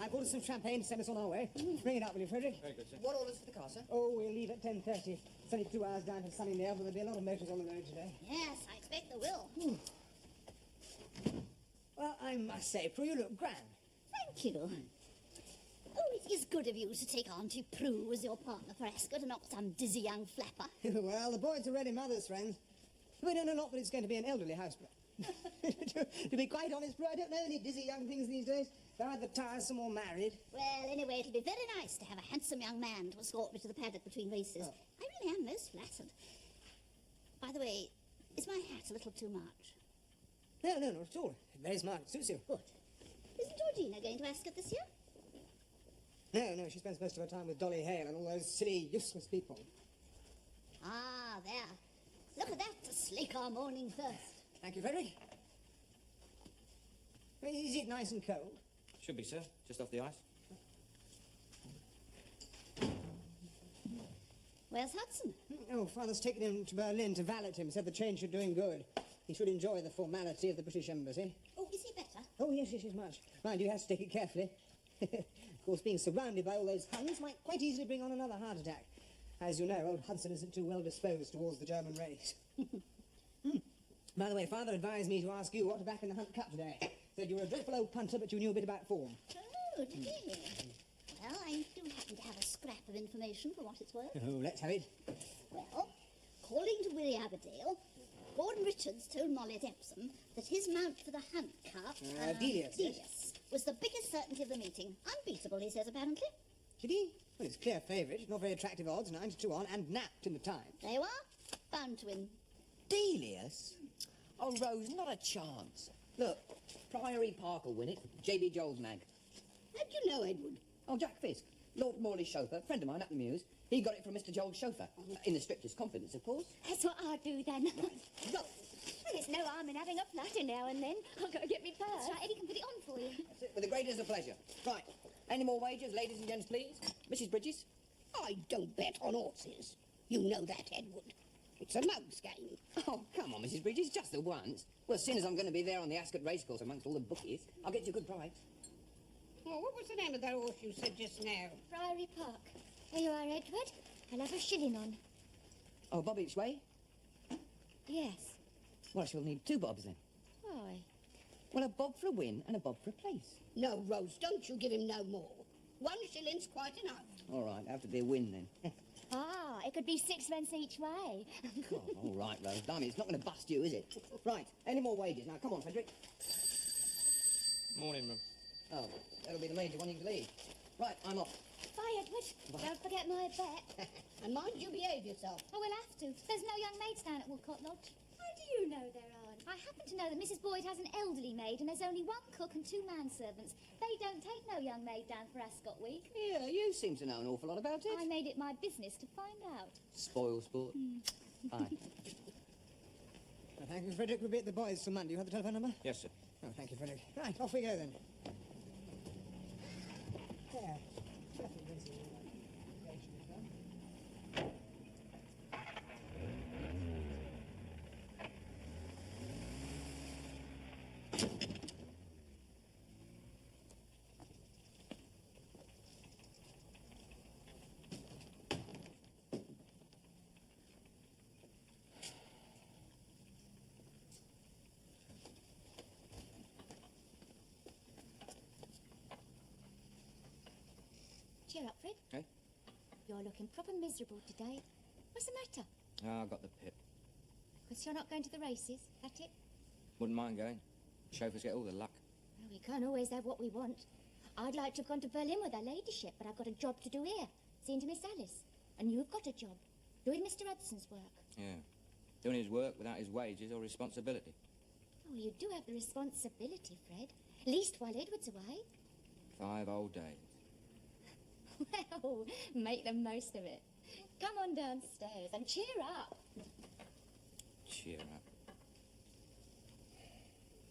I've ordered some champagne to send us on our way. Bring it up, will you, Frederick? Very good, sir. What orders for the car, sir? Oh, we'll leave at 10:30. It's only 2 hours down to Sunnydale, but there'll be a lot of motors on the road today. Yes, I expect there will. Well, I must say, Prue, you look grand. Thank you. Oh, it is good of you to take Auntie Prue as your partner for Ascot and not some dizzy young flapper. Well, the boys are ready mother's friends. We don't know not that it's going to be an elderly house. To be quite honest, Prue, I don't know any dizzy young things these days. They're either tiresome or married. Well, anyway, it'll be very nice to have a handsome young man to escort me to the paddock between races. Oh. I really am most flattered. By the way, is my hat a little too much? No, not at all. Very smart. It suits you. Good. Isn't Georgina going to Ascot this year? No, she spends most of her time with Dolly Hale and all those silly, useless people. Ah, there. Look at that to slake our morning thirst. Thank you, Frederick. Is it nice and cold? Should be, sir. Just off the ice. Where's Hudson? Oh, Father's taken him to Berlin to valet him. Said the change should do him good. He should enjoy the formality of the British Embassy. Oh, is he better? Oh, yes, much. Mind you, he has to take it carefully. Of course, being surrounded by all those Huns might quite easily bring on another heart attack. As you know, old Hudson isn't too well disposed towards the German race. By the way, Father advised me to ask you what to back in the Hunt Cup today. Said you were a dreadful old punter, but you knew a bit about form. Oh, did he? Well, I do happen to have a scrap of information for what it's worth. Oh, let's have it. Well, according to Willie Aberdale, Gordon Richards told Molly at Epsom that his mount for the Hunt Cup... Delius, yes. Delius, was the biggest certainty of the meeting. Unbeatable, he says, apparently. Did he? Well, it's clear favourite, not very attractive odds, 9-2 on, and napped in the time. There you are. Bound to win. Delius? Oh, Rose, not a chance. Look, Priory Park will win it. J.B. Joel's nag. How do you know, Edward? Oh, Jack Fisk, Lord Morley's chauffeur, friend of mine up the Mews. He got it from Mr. Joel's chauffeur. In the strictest confidence, of course. That's what I do then. Rose. There's no harm in having a flutter now and then. I've got to get me purse. That's right, Eddie can put it on for you. That's it, with the greatest of pleasure. Right, any more wagers, ladies and gents, please? Mrs. Bridges? I don't bet on horses. You know that, Edward. It's a mugs game. Oh, come on, Mrs. Bridges, just the once. Well, as soon as I'm going to be there on the Ascot racecourse amongst all the bookies, I'll get you a good price. Oh, what was the name of that horse you said just now? Priory Park. There you are, Edward. I'll have a shilling on. Oh, bob each way? Yes. Well, she'll need 2 bobs then. Why? Well, a bob for a win and a bob for a place. No, Rose, don't you give him no more. 1 shilling's quite enough. All right, have to be a win then. Ah, it could be 6 each way. Oh, all right, Rose. Blimey, it's not going to bust you, is it? Right, any more wages? Now, come on, Frederick. Morning, Room. Oh, that'll be the major one you can leave. Right, I'm off. Bye, Edward. Don't forget my bet. And mind you behave yourself. I will have to. There's no young maids down at Woodcote Lodge. How do you know there aren't? I happen to know that Mrs. Boyd has an elderly maid and there's only 1 cook and 2 manservants. They don't take no young maid down for Ascot Week. Yeah, you seem to know an awful lot about it. I made it my business to find out. Spoil sport. Bye. Well, thank you, Frederick. We'll be at the boys for Monday. You have the telephone number? Yes, sir. Oh, thank you, Frederick. Right, off we go then. There. Cheer up, Fred. Hey? You're looking proper miserable today. What's the matter? Ah, I got the pip. Because you're not going to the races, that it? Wouldn't mind going. Chauffeurs get all the luck. Well, we can't always have what we want. I'd like to have gone to Berlin with her ladyship, but I've got a job to do here, seeing to Miss Alice. And you've got a job, doing Mr. Hudson's work. Yeah. Doing his work without his wages or responsibility. Oh, you do have the responsibility, Fred. At least while Edward's away. 5 whole days. Well, make the most of it. Come on downstairs and cheer up. Cheer up.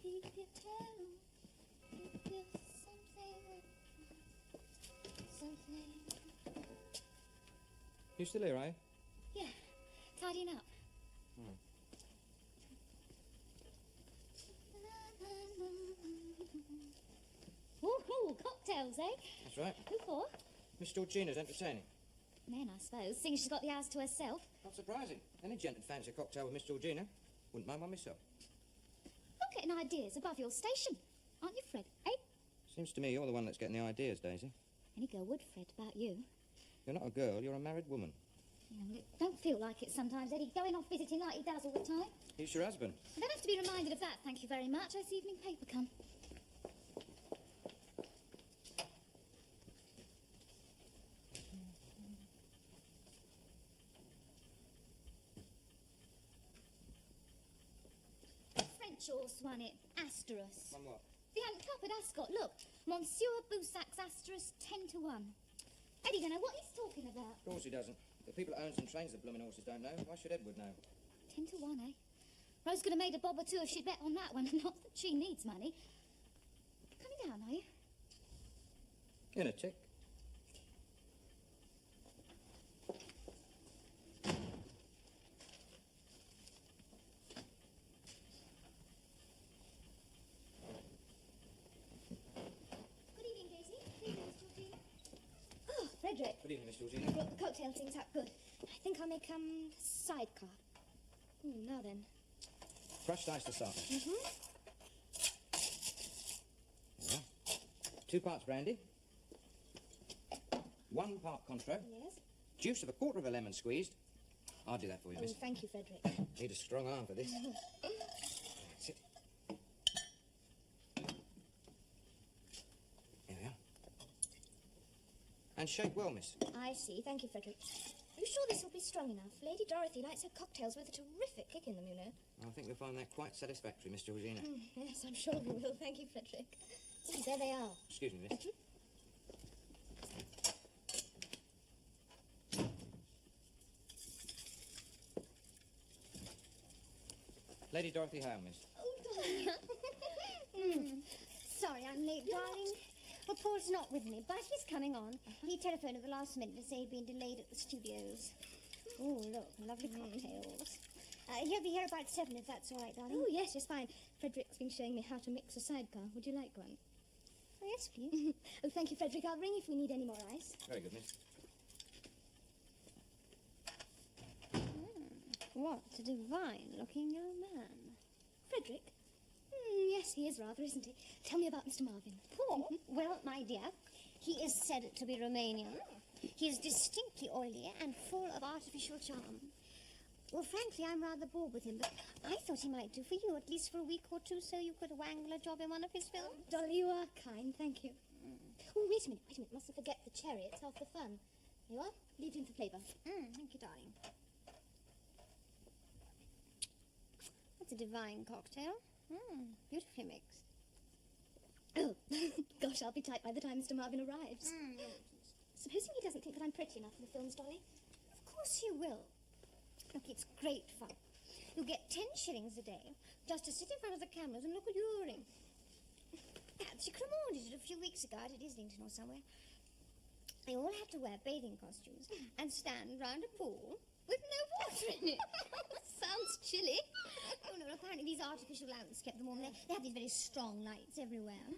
If you tell if there's something. You still here, eh? Yeah, tidying up. Woohoo, cocktail cocktails, eh? That's right. Who for? Miss Georgina's entertaining. Men, I suppose, seeing she's got the house to herself. Not surprising. Any gent would fancy a cocktail with Miss Georgina. Wouldn't mind one myself. You're getting ideas above your station, aren't you, Fred? Eh? Seems to me you're the one that's getting the ideas, Daisy. Any girl would, Fred, about you. You're not a girl, you're a married woman. Yeah, well, it don't feel like it sometimes, Eddie, going off visiting like he does all the time. He's your husband. I don't have to be reminded of that, thank you very much. This evening paper come. French horse won it. Asterisk. One what? The Hunt Cup at Ascot. Look, Monsieur Boussac's Asterisk 10 to 1. Eddie don't know what he's talking about. Of course he doesn't. The people that owns and trains the blooming horses don't know. Why should Edward know? 10 to 1, eh? Rose could have made a bob or two if she'd bet on that one. Not that she needs money. Coming down, are you? In a tick. Good evening, Daisy. Good evening, Miss Georgina. Oh, Frederick. Good evening, Miss Georgina. I brought the cocktail things up good. I think I'll make, sidecar. Now then. Crushed ice to start with. Mm-hmm. Yeah. 2 parts brandy. 1 part Contro. Yes? Juice of a quarter of a lemon squeezed. I'll do that for you, Oh, miss. thank you, Frederick. Need a strong arm for this. That's it. There we are. And shake well, miss. I see. Thank you, Frederick. Are you sure this will be strong enough? Lady Dorothy likes her cocktails with a terrific kick in them, you know. I think you'll find that quite satisfactory, Miss Georgina. Yes, I'm sure we will. Thank you, Frederick. Oh, there they are. Excuse me, miss. Lady Dorothy Howe, miss. Oh, darling. Sorry I'm late, darling. Well, Paul's not with me, but he's coming on. He telephoned at the last minute to say he'd been delayed at the studios. Oh, look, lovely cocktails. He'll be here about 7, if that's all right, darling. Oh, yes, it's fine. Frederick's been showing me how to mix a sidecar. Would you like one? Oh, yes, please. Oh, thank you, Frederick. I'll ring if we need any more ice. Very good, miss. What a divine-looking young man. Frederick? Yes, he is rather, isn't he? Tell me about Mr. Marvin. Paul? Well, my dear, he is said to be Romanian. He is distinctly oily and full of artificial charm. Well, frankly, I'm rather bored with him, but I thought he might do for you, at least for a week or two, so you could wangle a job in one of his films. Dolly, you are kind, thank you. Oh, wait a minute. Mustn't forget the cherry. It's half the fun. Here you are. Leave it in for flavour. Thank you, darling. That's a divine cocktail. Beautifully mixed. Oh, gosh, I'll be tight by the time Mr. Marvin arrives. Supposing he doesn't think that I'm pretty enough for the films, Dolly? Of course he will. Look, it's great fun. You'll get 10 shillings a day just to sit in front of the cameras and look at your ring. Actually, Cremorne did it a few weeks ago out at Islington or somewhere. They all had to wear bathing costumes and stand round a pool with no water in it. Sounds chilly. Oh, no, apparently these artificial lamps kept them warm. They have these very strong lights everywhere.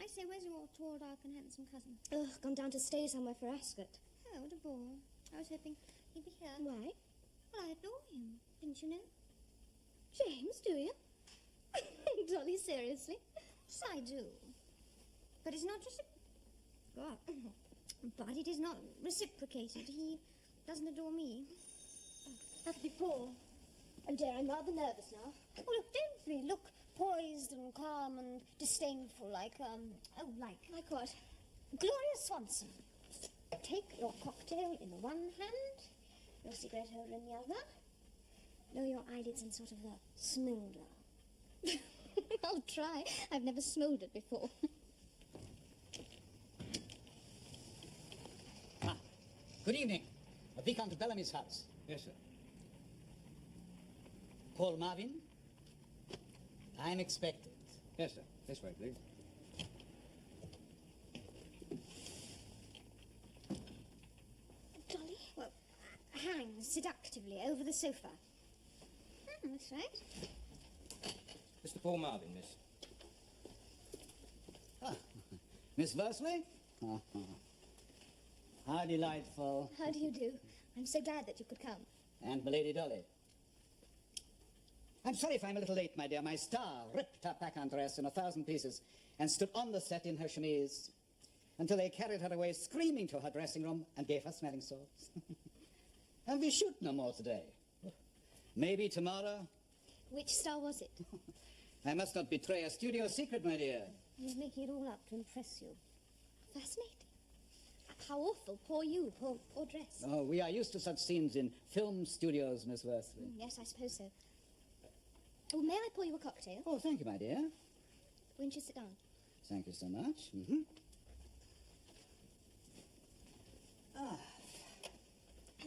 I say, where's your tall, dark and handsome cousin? Oh, gone down to stay somewhere for Ascot. Oh, what a bore. I was hoping he'd be here. Why? Well, I adore him. Didn't you know? James, do you? Dolly, seriously? Yes, I do. But it's not But it is not reciprocated. He doesn't adore me. That'll be Paul. Oh dear, I'm rather nervous now. Oh, look, don't be. Look poised and calm and disdainful, like, Like what? Gloria Swanson. Take your cocktail in the one hand, your cigarette holder in the other. Lower your eyelids and sort of smoulder. I'll try. I've never smouldered before. Good evening. Viscount Bellamy's house. Yes, sir. Paul Marvin. I'm expected. Yes, sir. This way, please. Dolly? Well, hang seductively over the sofa. That's right. Mr. Paul Marvin, miss. Ah, Miss Worsley? How delightful. How do you do? I'm so glad that you could come. And Milady Dolly. I'm sorry if I'm a little late, my dear. My star ripped her pack dress in 1,000 pieces and stood on the set in her chemise until they carried her away screaming to her dressing room and gave her smelling salts. And we shoot no more today. Maybe tomorrow. Which star was it? I must not betray a studio secret, my dear. He's making it all up to impress you. Fascinating. How awful. Poor you, poor dress. Oh, we are used to such scenes in film studios, Miss Worsley. Yes, I suppose so. Oh, may I pour you a cocktail? Oh, thank you, my dear. Won't you sit down? Thank you so much.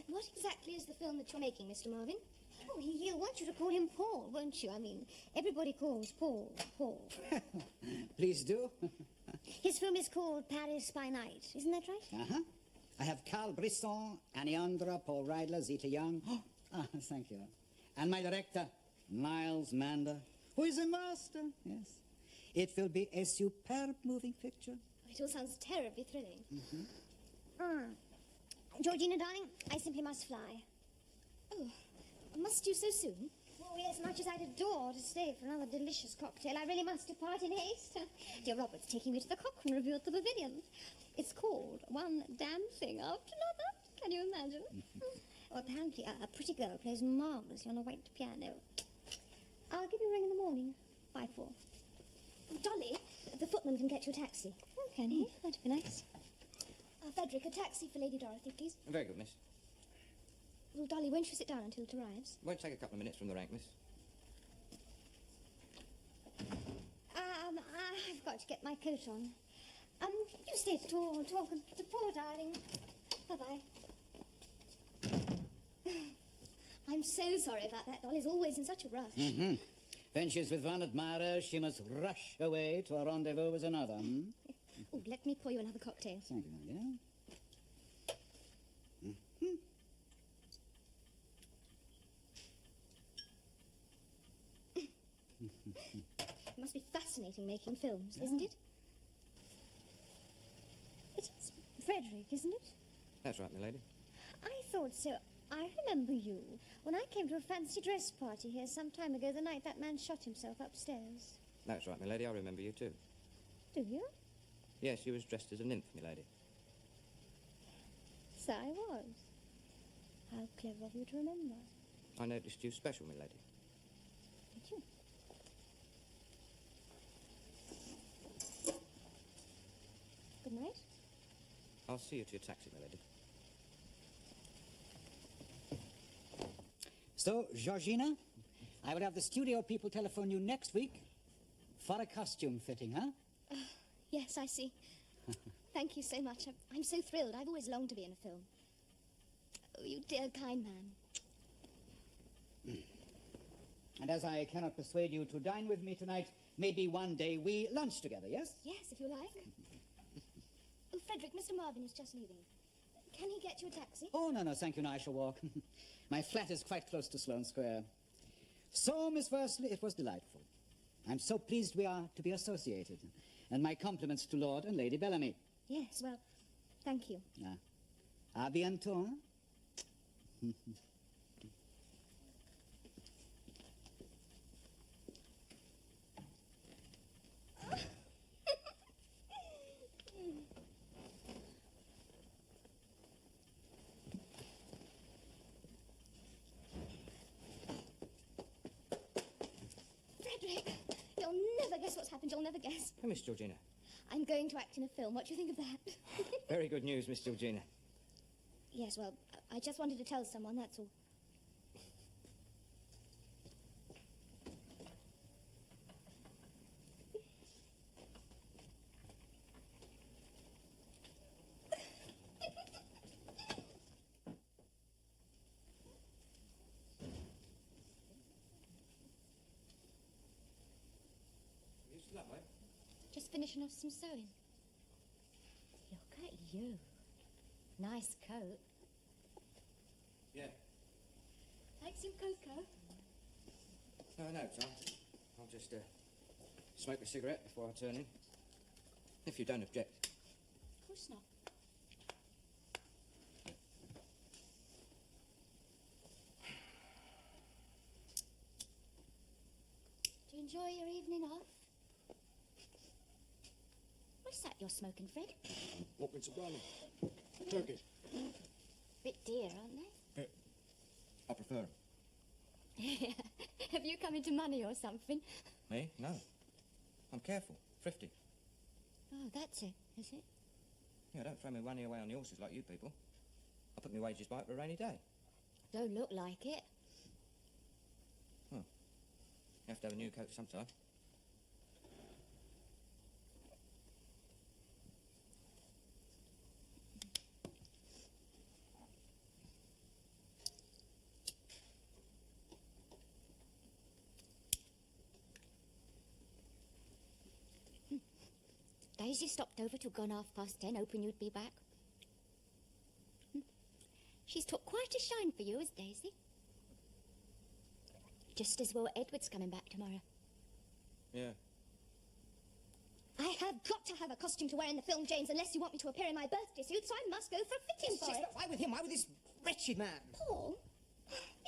What exactly is the film that you're making, Mr. Marvin? Oh, he'll want you to call him Paul, won't you? I mean, everybody calls Paul, Paul. Please do. His film is called Paris by Night, isn't that right? Uh-huh. I have Carl Brisson, Annie Andra, Paul Reidler, Zita Young. Thank you. And my director, Niles Mander, who is a master, yes. It will be a superb moving picture. It all sounds terribly thrilling. Georgina, darling, I simply must fly. Oh, must you so soon? Oh, yes, much as I'd adore to stay for another delicious cocktail, I really must depart in haste. Dear Robert's taking me to the Cochrane Review at the Pavilion. It's called One Damn Thing After Another. Can you imagine? Oh, apparently a pretty girl plays marvellously on a white piano. I'll give you a ring in the morning. Bye, 4. Dolly, the footman can get you a taxi. Oh, can he? That'd be nice. Frederick, a taxi for Lady Dorothy, please. Very good, miss. Well, Dolly, won't you sit down until it arrives? Won't take a couple of minutes from the rank, miss. I've got to get my coat on. You stay to talk to Paul, darling. Bye-bye. I'm so sorry about that. Dolly's always in such a rush. When she's with one admirer, she must rush away to a rendezvous with another. Oh, let me pour you another cocktail. Thank you, my dear. It must be fascinating making films, isn't it? It is Frederick, isn't it? That's right, my lady. I thought so. I remember you when I came to a fancy dress party here some time ago, the night that man shot himself upstairs. That's right, my lady. I remember you too. Do you? Yes, you was dressed as a nymph, my lady. So I was. How clever of you to remember. I noticed you special, my lady. Did you? Good night. I'll see you to your taxi, my lady. So, Georgina, I will have the studio people telephone you next week for a costume fitting, huh? Yes, I see. Thank you so much. I'm so thrilled. I've always longed to be in a film. Oh, you dear, kind man. And as I cannot persuade you to dine with me tonight, maybe one day we lunch together, yes? Yes, if you like. Oh, Frederick, Mr. Marvin is just leaving. Can he get you a taxi? Oh, no, thank you. No, I shall walk. My flat is quite close to Sloane Square. So, Miss Worsley, it was delightful. I'm so pleased we are to be associated. And my compliments to Lord and Lady Bellamy. Yes, well, thank you. À bientôt, hein? Frederick, you'll never guess what's happened. You'll never guess. Oh, Miss Georgina. I'm going to act in a film. What do you think of that? Very good news, Miss Georgina. Yes, well, I just wanted to tell someone, that's all. Just finishing off some sewing. Look at you. Nice coat. Yeah. Like some cocoa? No, Tom. I'll just smoke a cigarette before I turn in. If you don't object. course not. Do you enjoy your evening off? What's that you're smoking, Fred? Walking some brownie. Turkey. Bit dear, aren't they? I prefer 'em. Have you come into money or something? Me? No. I'm careful. Thrifty. Oh, that's it, is it? Yeah, I don't throw my money away on the horses like you people. I put my wages by for a rainy day. Don't look like it. You have to have a new coat sometime. Daisy stopped over till gone 10:30, hoping you'd be back. She's took quite a shine for you, has Daisy? Just as well Edward's coming back tomorrow. Yeah. I have got to have a costume to wear in the film, James, unless you want me to appear in my birthday suit, so I must go for fitting for it. Sister, why with him? Why with this wretched man? Paul?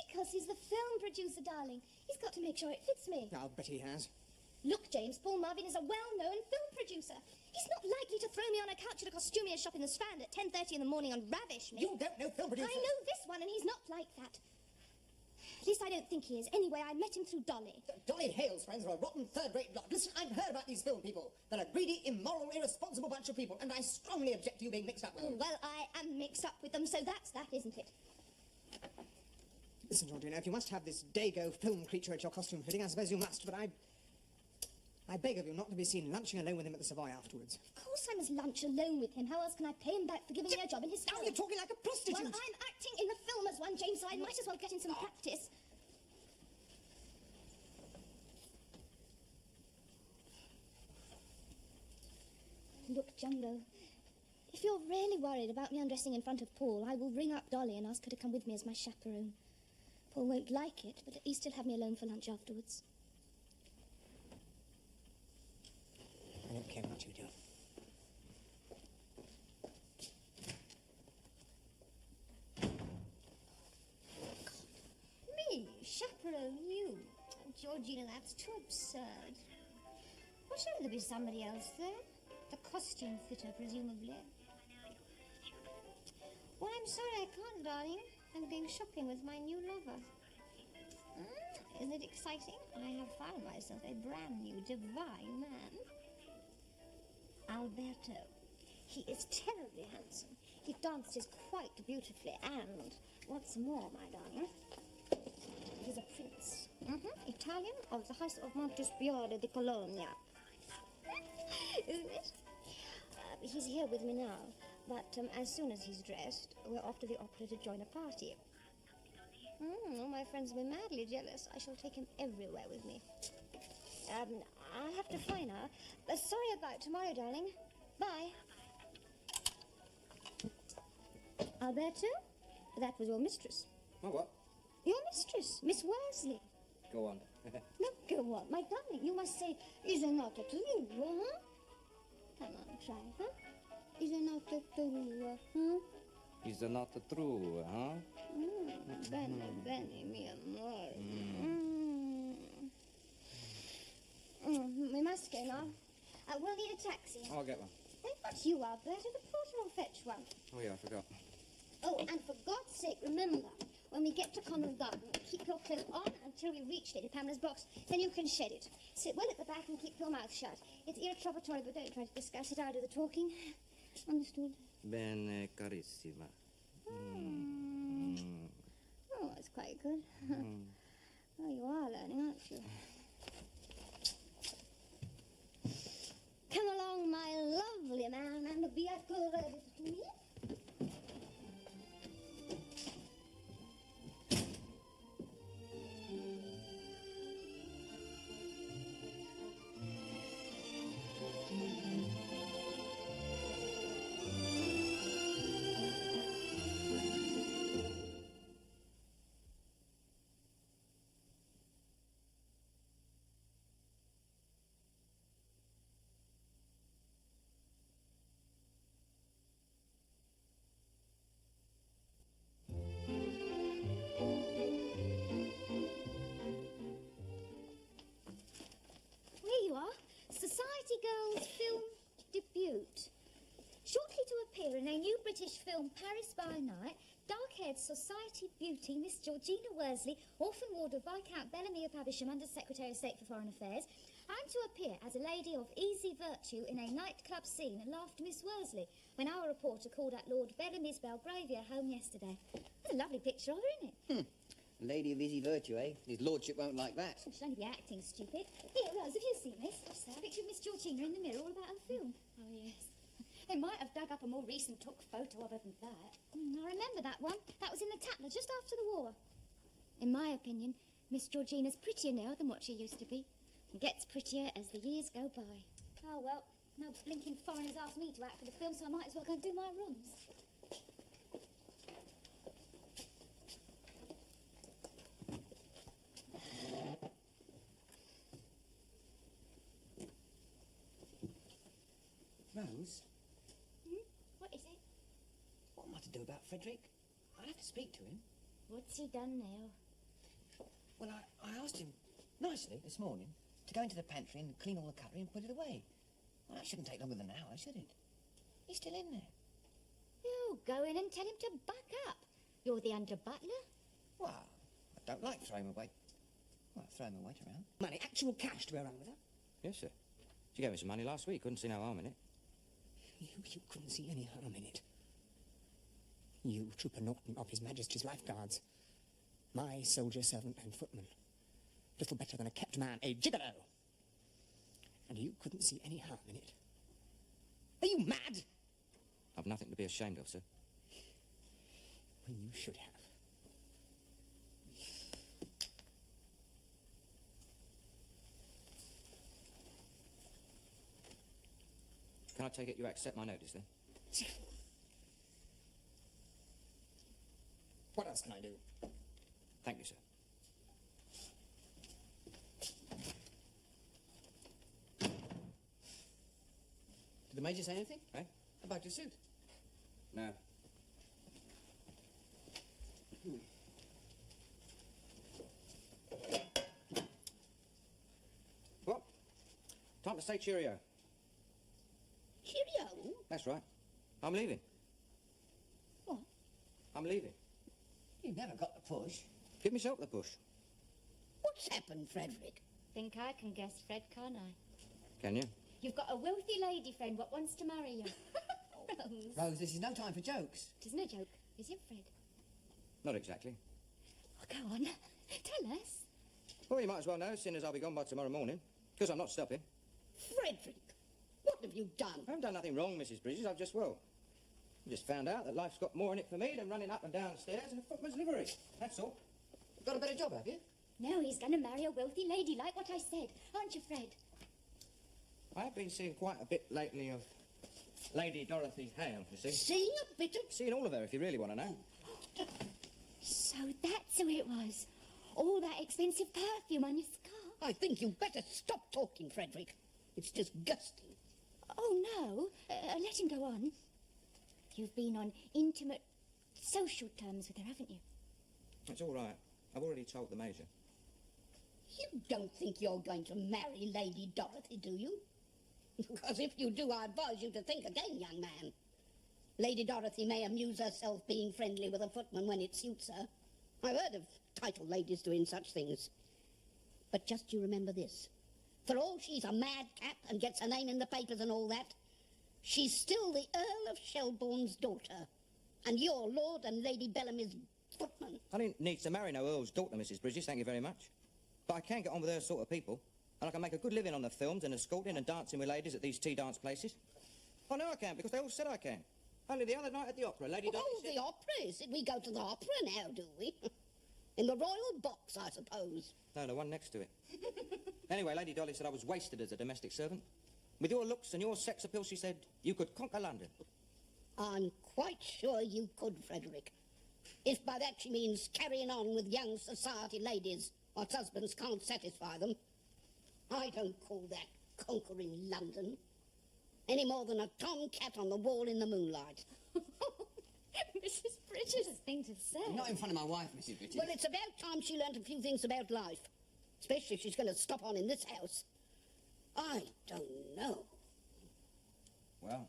Because he's the film producer, darling. He's got to make sure it fits me. I'll bet he has. Look, James, Paul Marvin is a well-known film producer. He's not likely to throw me on a couch at a costumier shop in the Strand at 10:30 in the morning and ravish me. You don't know film producers. I know this one, and he's not like that. At least I don't think he is. Anyway, I met him through Dolly. Dolly Hale's friends are a rotten third-rate lot. Listen, I've heard about these film people. They're a greedy, immoral, irresponsible bunch of people, and I strongly object to you being mixed up with them. Well, I am mixed up with them, so that's that, isn't it? Listen, Georgina, if you must have this Dago film creature at your costume fitting, I suppose you must, but I beg of you not to be seen lunching alone with him at the Savoy afterwards. Of course I must lunch alone with him. How else can I pay him back for giving me a job in his Now film? you're talking like a prostitute. Well, I'm acting in the film as one, James, so I might as well get in some practice. Look, Jumbo, if you're really worried about me undressing in front of Paul, I will ring up Dolly and ask her to come with me as my chaperone. Paul won't like it, but at least he'll have me alone for lunch afterwards. I don't care what you do. Me? Chaperone you? Georgina, that's too absurd. Why shouldn't there be somebody else there? The costume fitter, presumably. Well, I'm sorry I can't, darling. I'm going shopping with my new lover. Isn't it exciting? I have found myself a brand new, divine man. Alberto. He is terribly handsome. He dances quite beautifully, and what's more, my darling, he's a prince. Italian, of the house of Montesquieu di Colonia. Isn't it? He's here with me now, but as soon as he's dressed, we're off to the opera to join a party. All my friends will be madly jealous. I shall take him everywhere with me. I'll have to find her. Sorry about tomorrow, darling. Bye. Alberto, that was your mistress. Oh, what? Your mistress, Miss Worsley. Go on. No, go on. My darling, you must say, is it not a true, huh? Come on, try, huh? Is it not a true, huh? Is it not true, huh? Bene, mi amore. We must go now. We'll need a taxi. Oh, I'll get one. Hey, but you, Alberto, the porter will fetch one. Oh, yeah, I forgot. Oh, and for God's sake, remember, when we get to Connell Garden, keep your cloak on until we reach Lady Pamela's box. Then you can shed it. Sit well at the back and keep your mouth shut. It's irretrievable, but don't try to discuss it. I'll do the talking. Understood? Bene, carissima. Oh, that's quite good. Oh, you are learning, aren't you? Come along, my lovely man, and be as good as to me. British film Paris by Night, dark-haired society beauty Miss Georgina Worsley, orphan ward of Viscount Bellamy of Havisham, Under Secretary of State for Foreign Affairs, and to appear as a lady of easy virtue in a nightclub scene, laughed Miss Worsley when our reporter called at Lord Bellamy's Belgravia home yesterday. That's a lovely picture of her, isn't it? Lady of easy virtue, eh? His lordship won't like that. She'll only be acting, stupid. Here, Rose, have you seen this? What's that? A picture of Miss Georgina in the mirror all about her film. Oh, yes. They might have dug up a more recent took photo of her than that. I remember that one. That was in the Tatler just after the war. In my opinion, Miss Georgina's prettier now than what she used to be. And gets prettier as the years go by. Oh, well, no blinking foreigners asked me to act for the film, so I might as well go and do my rooms. Rose, What is it? what am I to do about Frederick? I have to speak to him. What's he done now? Well, I asked him nicely this morning to go into the pantry and clean all the cutlery and put it away. Well, that shouldn't take longer than an hour, should it? He's still in there. You go in and tell him to back up. You're the under butler. Well, I don't like throwing away. Well, throwing my weight around. Money, actual cash to go around with her. Yes, sir. She gave me some money last week. Couldn't see no harm in it. You couldn't see any harm in it. You, Trooper Norton of His Majesty's Lifeguards. My soldier, servant and footman. Little better than a kept man, a gigolo. And you couldn't see any harm in it. Are you mad? I've nothing to be ashamed of, sir. Well, you should have. Can I take it you accept my notice, then? What else can I do? Thank you, sir. Did the Major say anything? Eh? About your suit? No. What? Time to say cheerio. Cheerio. That's right. I'm leaving. What? I'm leaving. You never got the push. Give myself the push. What's happened, Frederick? Think I can guess, Fred, can't I? Can you? You've got a wealthy lady friend what wants to marry you. Rose. Rose, this is no time for jokes. It isn't a joke, is it, Fred? Not exactly. Oh, go on. Tell us. Well, you might as well know, seeing as I'll be gone by tomorrow morning. Because I'm not stopping. Frederick, what have you done? I haven't done nothing wrong, Mrs. Bridges. I've just, well, just found out that life's got more in it for me than running up and down stairs in a footman's livery. That's all. Got a better job, have you? No, he's going to marry a wealthy lady, like what I said. Aren't you, Fred? I have been seeing quite a bit lately of Lady Dorothy Hale, you see. Seeing a bit of... Seeing all of her, if you really want to know. So that's who it was. All that expensive perfume on your scarf. I think you better stop talking, Frederick. It's disgusting. Oh, no. Let him go on. You've been on intimate, social terms with her, haven't you? It's all right. I've already told the Major. You don't think you're going to marry Lady Dorothy, do you? Because if you do, I advise you to think again, young man. Lady Dorothy may amuse herself being friendly with a footman when it suits her. I've heard of title ladies doing such things. But just you remember this. For all she's a madcap and gets her name in the papers and all that, she's still the Earl of Shelbourne's daughter. And you're Lord and Lady Bellamy's footman. I didn't need to marry no Earl's daughter, Mrs. Bridges, thank you very much. But I can get on with her sort of people. And I can make a good living on the films and escorting and dancing with ladies at these tea dance places. I know I can, because they all said I can. Only the other night at the opera, Lady Dorothy Oh, said... the operas. We go to the opera now, do we? In the royal box, I suppose. No, the one next to it. Anyway, Lady Dolly said I was wasted as a domestic servant. With your looks and your sex appeal, she said, you could conquer London. I'm quite sure you could, Frederick. If by that she means carrying on with young society ladies whilst husbands can't satisfy them. I don't call that conquering London. Any more than a tomcat on the wall in the moonlight. Mrs. Bridges' thing to say. Not in front of my wife, Mrs. Bridges. Well, it's about time she learnt a few things about life. Especially if she's going to stop on in this house. I don't know. Well,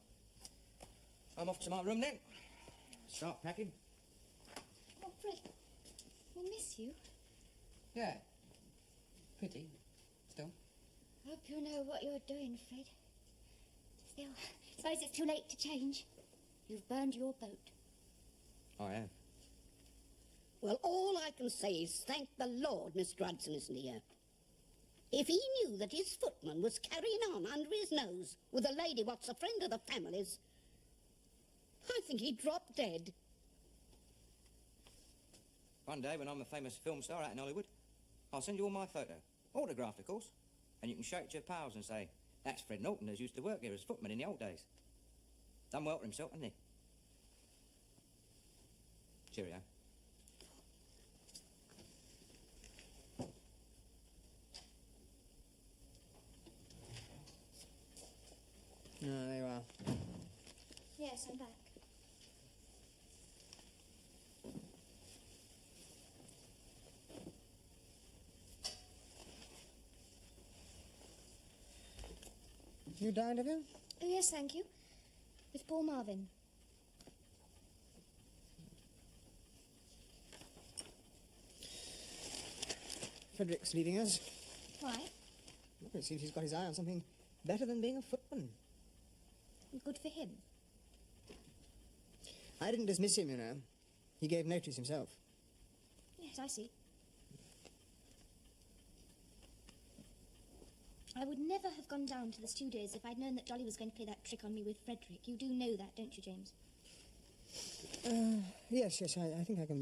I'm off to my room then. Start packing. Oh, Fred, we miss you. Yeah. Pretty. Still. Hope you know what you're doing, Fred. Still, suppose it's too late to change. You've burned your boat. I have. Well, all I can say is thank the Lord Mr. Hudson isn't here. If he knew that his footman was carrying on under his nose with a lady what's a friend of the family's, I think he'd drop dead. One day when I'm a famous film star out in Hollywood, I'll send you all my photo. Autographed, of course. And you can show it to your pals and say, that's Fred Norton who used to work here as footman in the old days. Done well for himself, hasn't he? Cheerio. Oh, there you are. Yes, I'm back. You dined, have you? Oh, yes, thank you. With Paul Marvin. Frederick's leaving us. Why? Well, it seems he's got his eye on something better than being a footman. Good for him. I didn't dismiss him, you know. He gave notice himself. Yes, I see. I would never have gone down to the studios if I'd known that Dolly was going to play that trick on me with Frederick. You do know that, don't you, James? Yes, I think I can